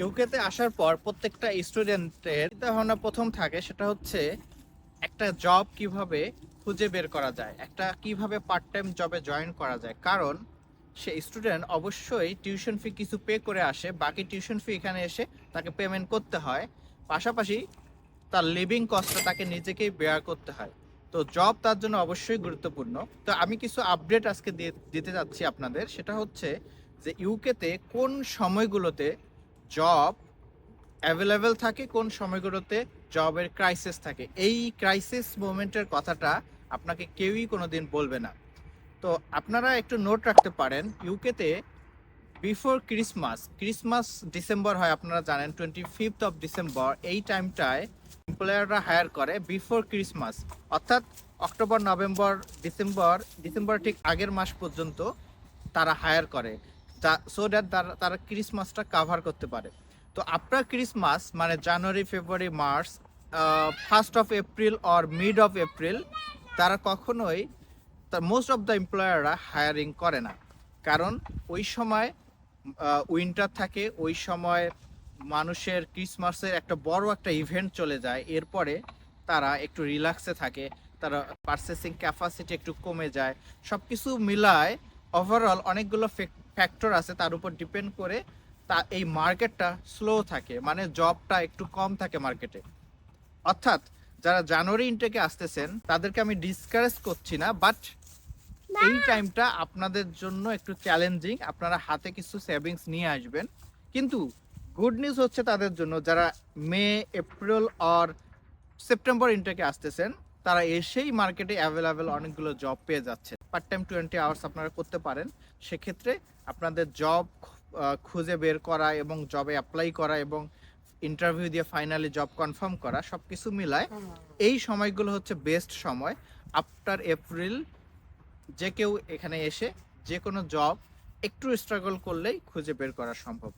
ইউকেতে আসার পর প্রত্যেকটা স্টুডেন্টের চিন্তাভাবনা প্রথম থাকে, সেটা হচ্ছে একটা জব কিভাবে খুঁজে বের করা যায়, একটা কিভাবে পার্ট টাইম জবে জয়েন করা যায়। কারণ সে স্টুডেন্ট অবশ্যই টিউশন ফি কিছু পে করে আসে, বাকি টিউশন ফি এখানে এসে তাকে পেমেন্ট করতে হয়, পাশাপাশি তার লিভিং কস্টটা তাকে নিজেকেই বেয়ার করতে হয়। তো জব তার জন্য অবশ্যই গুরুত্বপূর্ণ। তো আমি কিছু আপডেট আজকে দিতে যাচ্ছি আপনাদের। সেটা হচ্ছে যে ইউকেতে কোন সময়গুলোতে জব অ্যাভেলেবেল থাকে, কোন সময়গুলোতে জবের ক্রাইসিস থাকে। এই ক্রাইসিস মোমেন্টের কথাটা আপনাকে কেউই কোনোদিন বলবে না। তো আপনারা একটু নোট রাখতে পারেন, ইউকেতে বিফোর ক্রিসমাস ডিসেম্বর হয়, আপনারা জানেন 25 ডিসেম্বর, এই টাইমটায় এমপ্লয়াররা হায়ার করে বিফোর ক্রিসমাস, অর্থাৎ অক্টোবর নভেম্বর ডিসেম্বর ঠিক আগের মাস পর্যন্ত তারা হায়ার করে, সো দ্যাট তারা ক্রিসমাসটা কাভার করতে পারে। তো আফটার ক্রিসমাস মানে January February March, 1 April or mid of April তারা কখনোই, মোস্ট অফ দ্য এমপ্লয়াররা হায়ারিং করে না। কারণ ওই সময় উইন্টার থাকে, ওই সময় মানুষের ক্রিসমাসের একটা বড় একটা ইভেন্ট চলে যায়, এরপরে তারা একটু রিল্যাক্সে থাকে, তারা পারচেসিং ক্যাপাসিটি একটু কমে যায়। সব কিছু মিলায় ওভারঅল অনেকগুলো ফ্যাক্টর আছে, তার উপর ডিপেন্ড করে তা এই মার্কেটটা স্লো থাকে, মানে জবটা একটু কম থাকে মার্কেটে। অর্থাৎ যারা জানুয়ারি ইনটেকে আসতেছেন তাদেরকে আমি ডিসকারেজ করছি না, বাট এই টাইমটা আপনাদের জন্য একটু চ্যালেঞ্জিং। আপনারা হাতে কিছু সেভিংস নিয়ে আসবেন, কিন্তু গুড নিউজ হচ্ছে তাদের জন্য যারা মে এপ্রিল আর সেপ্টেম্বর ইনটেকে আসতেছেন, তারা এসেই মার্কেটে অ্যাভেলেবেল অনেকগুলো জব পেয়ে যাচ্ছে। পার্ট টাইম 20 আওয়ার্স আপনারা করতে পারেন। সেক্ষেত্রে আপনাদের জব খুঁজে বের করা এবং জবে অ্যাপ্লাই করা এবং ইন্টারভিউ দিয়ে ফাইনালি জব কনফার্ম করা, সব কিছু মিলায় এই সময়গুলো হচ্ছে বেস্ট সময়। আফটার এপ্রিল যে কেউ এখানে এসে যে কোনো জব একটু স্ট্রাগল করলেই খুঁজে বের করা সম্ভব।